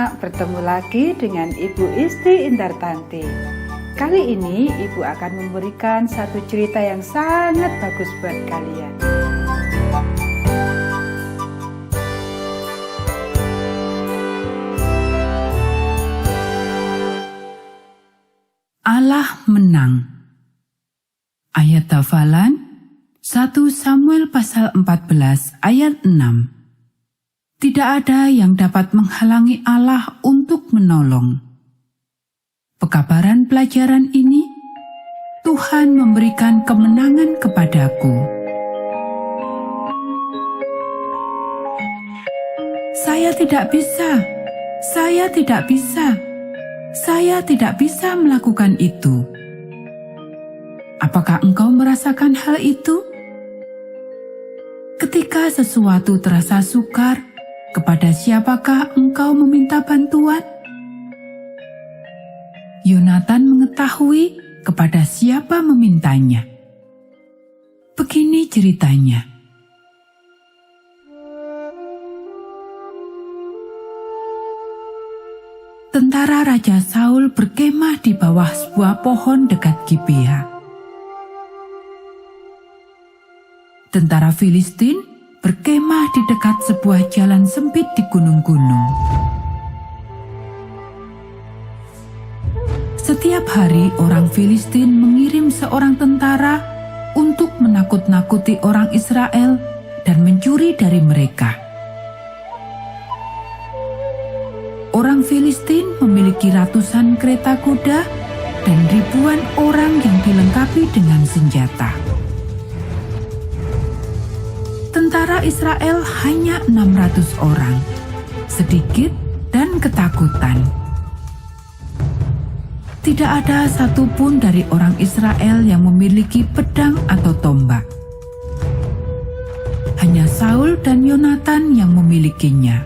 anak-anak, bertemu lagi dengan Ibu Isti Indartanti. Kali ini Ibu akan memberikan satu cerita yang sangat bagus buat kalian. Allah menang. Ayat hafalan 1 Samuel pasal 14 ayat 6. Tidak ada yang dapat menghalangi Allah untuk menolong. Pekabaran pelajaran ini, Tuhan memberikan kemenangan kepadaku. Saya tidak bisa melakukan itu. Apakah engkau merasakan hal itu? Ketika sesuatu terasa sukar, kepada siapakah engkau meminta bantuan? Yonatan mengetahui kepada siapa memintanya. Begini ceritanya. Tentara Raja Saul berkemah di bawah sebuah pohon dekat Gibea. Tentara Filistin berkemah di dekat sebuah jalan sempit di gunung-gunung. Setiap hari orang Filistin mengirim seorang tentara untuk menakut-nakuti orang Israel dan mencuri dari mereka. Orang Filistin memiliki ratusan kereta kuda dan ribuan orang yang dilengkapi dengan senjata. Tentara Israel hanya 600 orang, sedikit dan ketakutan. Tidak ada satupun dari orang Israel yang memiliki pedang atau tombak. Hanya Saul dan Yonatan yang memilikinya.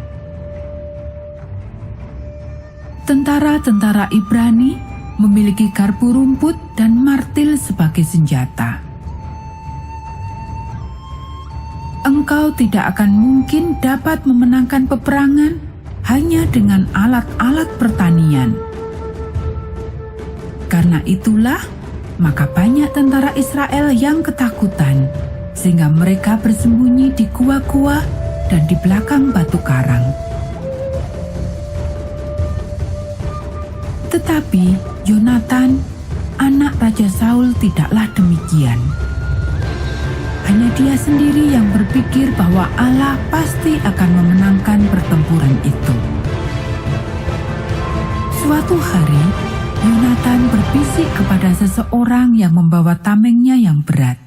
Tentara-tentara Ibrani memiliki garpu rumput dan martil sebagai senjata. Engkau tidak akan mungkin dapat memenangkan peperangan hanya dengan alat-alat pertanian. Karena itulah, maka banyak tentara Israel yang ketakutan, sehingga mereka bersembunyi di gua-gua dan di belakang batu karang. Tetapi Yonatan, anak Raja Saul, tidaklah demikian. Hanya dia sendiri yang berpikir bahwa Allah pasti akan memenangkan pertempuran itu. Suatu hari, Yonatan berbisik kepada seseorang yang membawa tamengnya yang berat.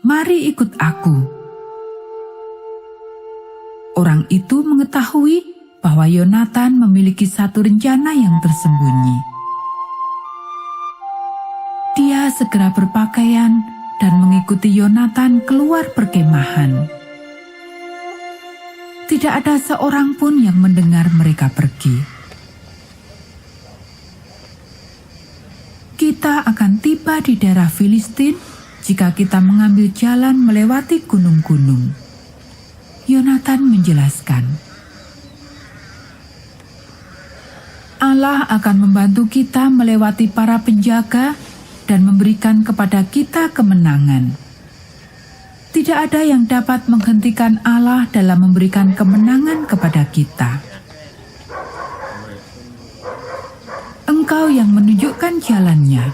"Mari ikut aku." Orang itu mengetahui bahwa Yonatan memiliki satu rencana yang tersembunyi. Dia segera berpakaian dan mengikuti Yonatan keluar perkemahan. Tidak ada seorang pun yang mendengar mereka pergi. Kita akan tiba di daerah Filistin jika kita mengambil jalan melewati gunung-gunung. Yonatan menjelaskan. Allah akan membantu kita melewati para penjaga dan memberikan kepada kita kemenangan. Tidak ada yang dapat menghentikan Allah dalam memberikan kemenangan kepada kita. Engkau yang menunjukkan jalannya,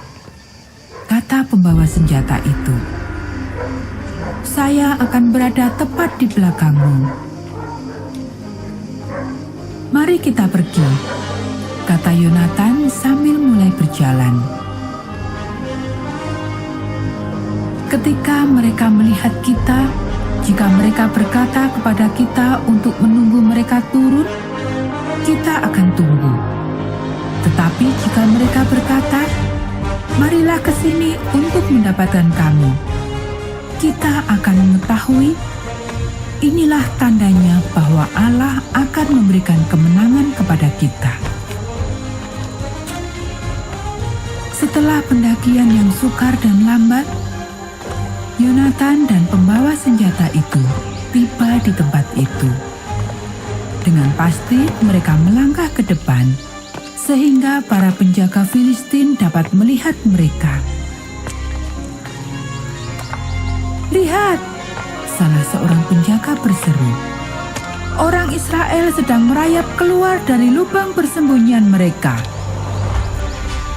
kata pembawa senjata itu. Saya akan berada tepat di belakangmu. Mari kita pergi, kata Yonatan sambil mulai berjalan. Ketika mereka melihat kita, jika mereka berkata kepada kita untuk menunggu mereka turun, kita akan tunggu. Tetapi jika mereka berkata, "Marilah ke sini untuk mendapatkan kami," kita akan mengetahui inilah tandanya bahwa Allah akan memberikan kemenangan kepada kita. Setelah pendakian yang sukar dan lambat, Yonatan dan pembawa senjata itu tiba di tempat itu. Dengan pasti mereka melangkah ke depan, sehingga para penjaga Filistin dapat melihat mereka. "Lihat!" salah seorang penjaga berseru. "Orang Israel sedang merayap keluar dari lubang persembunyian mereka.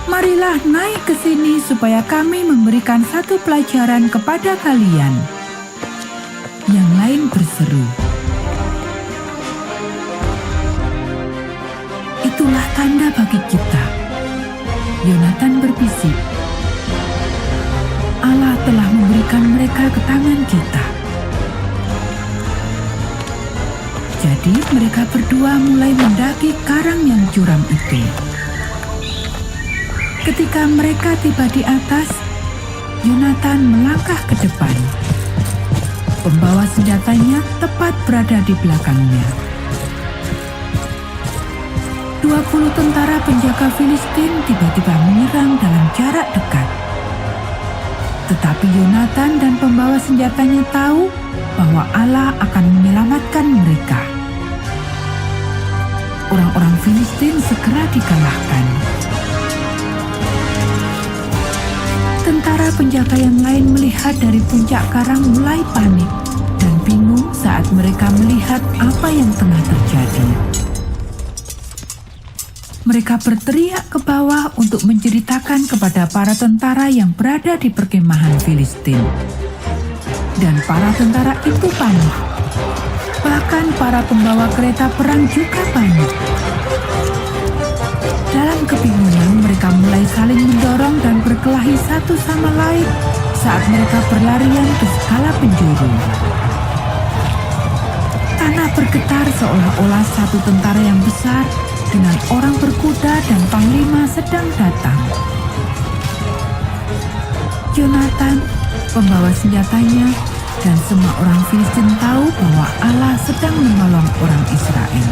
Marilah naik ke sini supaya kami memberikan satu pelajaran kepada kalian." Yang lain berseru, "Itulah tanda bagi kita." Yonatan berbisik, "Allah telah memberikan mereka ke tangan kita." Jadi mereka berdua mulai mendaki karang yang curam itu. Ketika mereka tiba di atas, Yonatan melangkah ke depan. Pembawa senjatanya tepat berada di belakangnya. 20 tentara penjaga Filistin tiba-tiba menyerang dalam jarak dekat. Tetapi Yonatan dan pembawa senjatanya tahu bahwa Allah akan menyelamatkan mereka. Orang-orang Filistin segera dikalahkan. Tentara penjaga yang lain melihat dari puncak karang mulai panik dan bingung saat mereka melihat apa yang tengah terjadi. Mereka berteriak ke bawah untuk menceritakan kepada para tentara yang berada di perkemahan Filistin. Dan para tentara itu panik. Bahkan para pembawa kereta perang juga panik. Dalam kebingungan, mereka mulai saling mendorong dan berkelahi satu sama lain saat mereka berlarian ke segala penjuru. Tanah bergetar seolah-olah satu tentara yang besar dengan orang berkuda dan panglima sedang datang. Yonatan, pembawa senjatanya, dan semua orang Filistin tahu bahwa Allah sedang menolong orang Israel.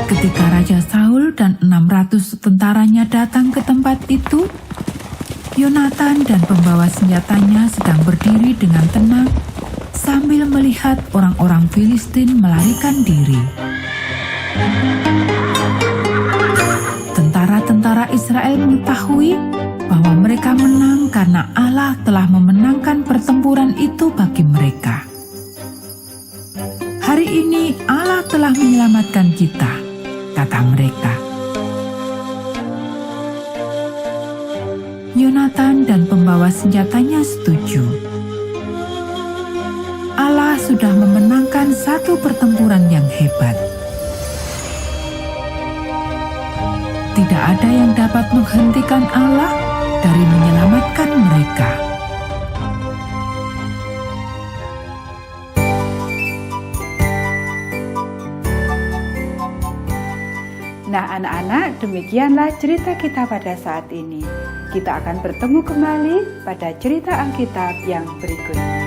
Ketika Raja Saul dan 600 tentaranya datang ke tempat itu, Yonatan dan pembawa senjatanya sedang berdiri dengan tenang sambil melihat orang-orang Filistin melarikan diri. Tentara-tentara Israel mengetahui bahwa mereka menang karena Allah telah memenangkan pertempuran itu bagi mereka. "Hari ini Allah telah menyelamatkan kita," kata mereka. Yonatan dan pembawa senjatanya setuju. Allah sudah memenangkan satu pertempuran yang hebat. Tidak ada yang dapat menghentikan Allah dari menyelamatkan mereka. Nah anak-anak, demikianlah cerita kita pada saat ini. Kita akan bertemu kembali pada cerita Alkitab yang berikutnya.